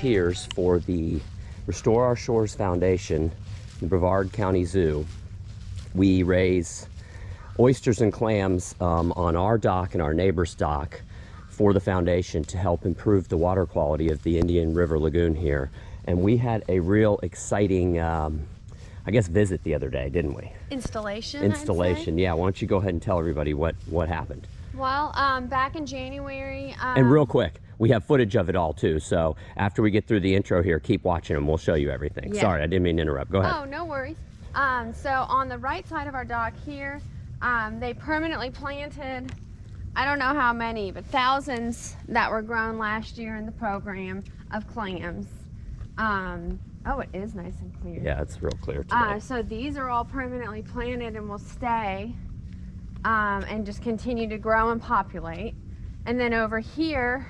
volunteers for the Restore Our Shores Foundation, the Brevard County Zoo. We raise oysters and clams on our dock and our neighbor's dock for the foundation to help improve the water quality of the Indian River Lagoon here. And we had a real exciting, I guess, visit the other day, didn't we? Installation, yeah. Why don't you go ahead and tell everybody what happened? Well, back in January... and real quick, we have footage of it all too, so after we get through the intro here, keep watching and we'll show you everything. Yeah. Sorry, I didn't mean to interrupt. Go ahead. Oh, no worries. So on the right side of our dock here, they permanently planted, I don't know how many, but thousands that were grown last year in the program of clams. Oh, it is nice and clear. Yeah, it's real clear today. So these are all permanently planted and will stay and just continue to grow and populate. And then over here,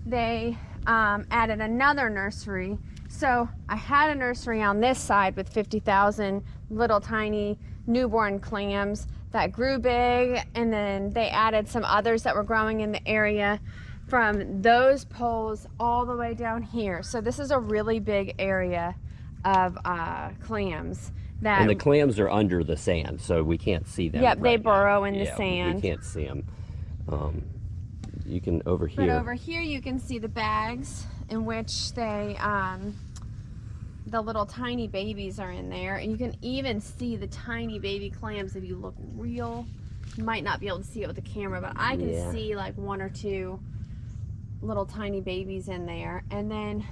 they added another nursery. So I had a nursery on this side with 50,000 little tiny newborn clams that grew big, and then they added some others that were growing in the area from those poles all the way down here. So this is a really big area of clams. And the clams are under the sand, so we can't see them. Yep, right they burrow now. in the sand. We can't see them. You can over here. But over here you can see the bags in which they, the little tiny babies are in there. And you can even see the tiny baby clams if you look real. You might not be able to see it with the camera, but I can see like one or two little tiny babies in there. And then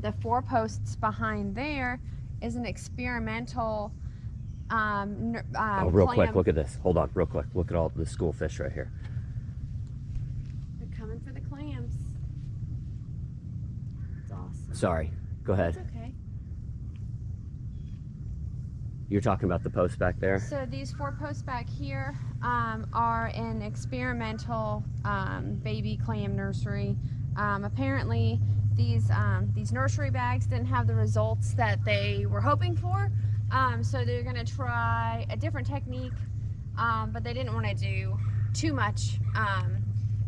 the 4 posts behind there is an experimental real quick, look at this. Hold on, real quick. Look at all the school fish right here. They're coming for the clams. It's awesome. Sorry, go ahead. It's okay. You're talking about the post back there? So these 4 posts back here are an experimental baby clam nursery. Apparently these nursery bags didn't have the results that they were hoping for, so they're going to try a different technique, but they didn't want to do too much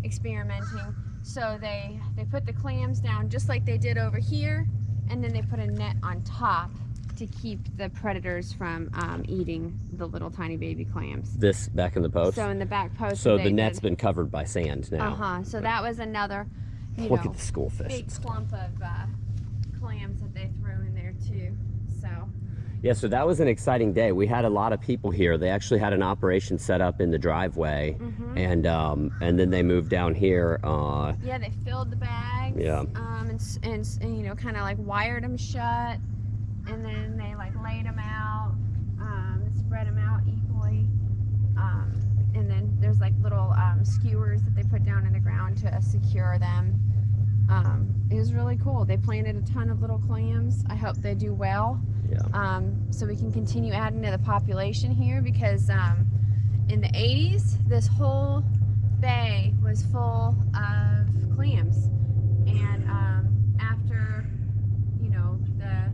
experimenting, so they put the clams down just like they did over here, and then they put a net on top to keep the predators from eating the little tiny baby clams. This back in the post? So in the back post. So the net's been covered by sand now. So that was another, look at the school fish. Big clump of clams that they threw in there too. So. Yeah, so that was an exciting day. We had a lot of people here. They actually had an operation set up in the driveway, and then they moved down here. Yeah, they filled the bags. Yeah. And you know, kind of like wired them shut, and then they like laid them out, spread them out equally, and then there's like little skewers that they put down in the ground to secure them. It was really cool. They planted a ton of little clams. I hope they do well. Yeah. So we can continue adding to the population here, because in the 80s, this whole bay was full of clams. And after, you know, the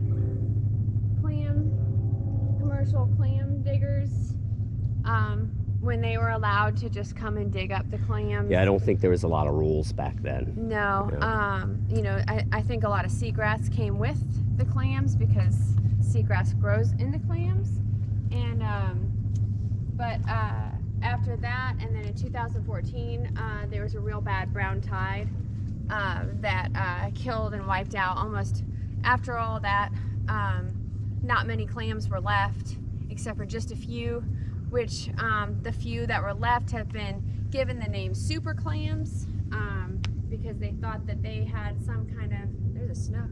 commercial clam diggers, when they were allowed to just come and dig up the clams. Yeah, I don't think there was a lot of rules back then. No. Yeah. You know, I think a lot of seagrass came with the clams, because seagrass grows in the clams. And but after that, and then in 2014, there was a real bad brown tide that killed and wiped out almost, after all that, not many clams were left, except for just a few, which the few that were left have been given the name super clams, because they thought that they had some kind of, there's a snook,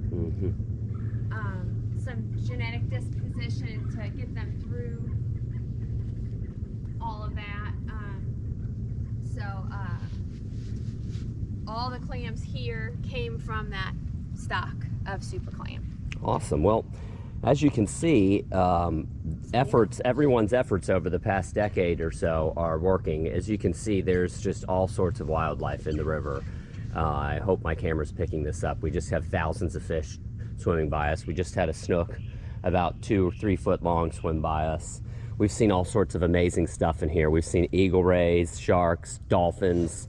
some genetic disposition to get them through all of that. All the clams here came from that stock of super clam. Awesome. Well, as you can see, everyone's efforts over the past decade or so are working. As you can see, there's just all sorts of wildlife in the river. I hope my camera's picking this up. We just have thousands of fish swimming by us. We just had a snook about 2 or 3 foot long swim by us. We've seen all sorts of amazing stuff in here. We've seen eagle rays, sharks, dolphins,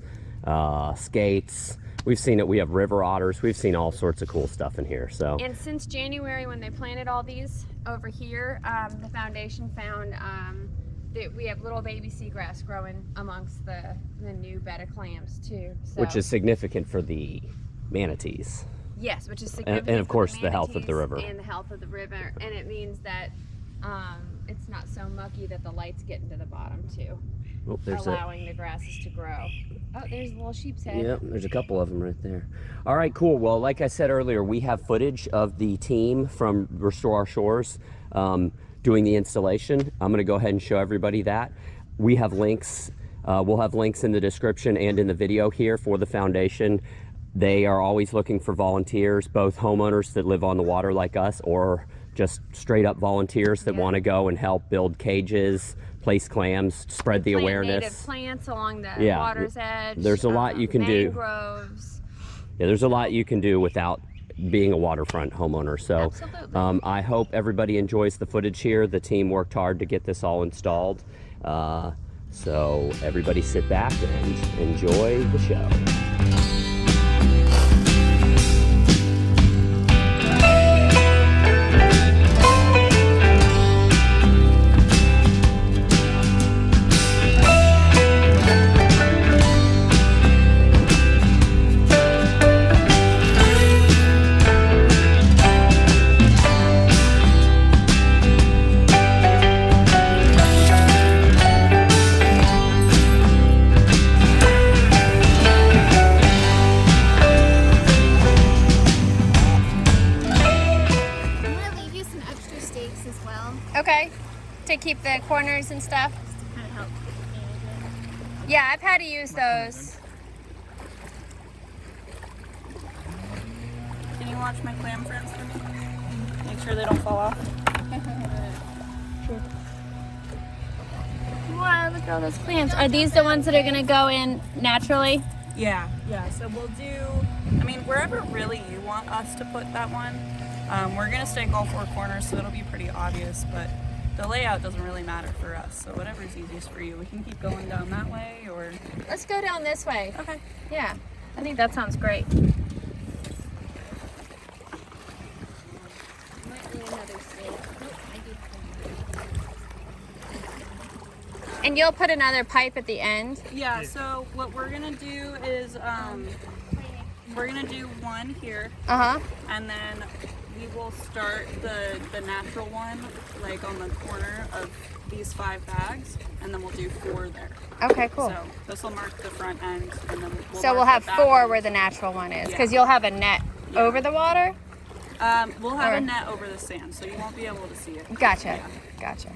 skates. We've seen it. We have river otters. We've seen all sorts of cool stuff in here. So. And since January, when they planted all these over here, the foundation found that we have little baby seagrass growing amongst the new bed of clams too. So. Which is significant for the manatees. Yes, which is significant. And of course, for the health of the river. And the health of the river, and it means that it's not so mucky that the light's getting to the bottom too. Oh, there's allowing the grasses to grow. Oh, there's a little sheep's head. Yep, there's a couple of them right there. All right, cool. Well, like I said earlier, we have footage of the team from Restore Our Shores doing the installation. I'm going to go ahead and show everybody that. We have links. We'll have links in the description and in the video here for the foundation. They are always looking for volunteers, both homeowners that live on the water like us, or just straight up volunteers that want to go and help build cages, place clams, spread the awareness. Native plants along the water's edge. There's a lot you can do. Mangroves. Yeah, there's a lot you can do without being a waterfront homeowner. So I hope everybody enjoys the footage here. The team worked hard to get this all installed. So everybody sit back and enjoy the show. Okay, to keep the corners and stuff. Just to kind of help manage it. Yeah, I've had to use those. Can you watch my clam friends for me? Make sure they don't fall off. Sure. Wow, look at all those clams. Are these the ones that are gonna go in naturally? Yeah. So we'll do, I mean, wherever really you want us to put that one. We're gonna stick all four corners, so it'll be pretty obvious, but the layout doesn't really matter for us. So whatever's easiest for you. We can keep going down that way, or... Let's go down this way. Okay. Yeah, I think that sounds great. And you'll put another pipe at the end? Yeah, so what we're gonna do is, we're gonna do one here, and then we will start the natural one, like on the corner of these 5 bags, and then we'll do 4 there. Okay, cool. So this will mark the front end, and then we'll have 4 where the natural one is, because you'll have a net over the water? We'll have a net over the sand, so you won't be able to see it. Gotcha, gotcha.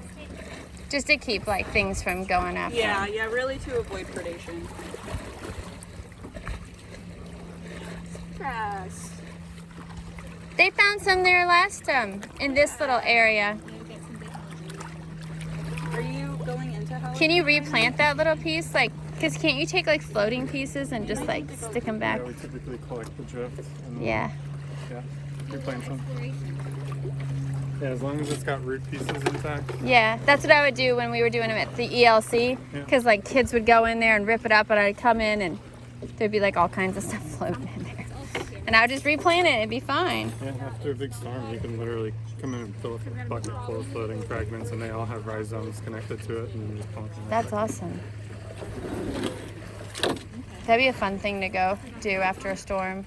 Just to keep like things from going after. Yeah, really to avoid predation. Grass. They found some there last in this little area. Are you going into how? Can you replant that little piece? Like, because can't you take like floating pieces and just like stick them back? Yeah, we typically collect the drift. And Yeah, replant some. Yeah, as long as it's got root pieces intact. yeah. That's what I would do when we were doing them at the ELC. Because like kids would go in there and rip it up, and I'd come in and there'd be like all kinds of stuff floating in there. And I would just replant it and it'd be fine. Yeah, after a big storm, you can literally come in and fill up a bucket full of floating fragments, and they all have rhizomes connected to it, and you just pump them. That's awesome. That'd be a fun thing to go do after a storm.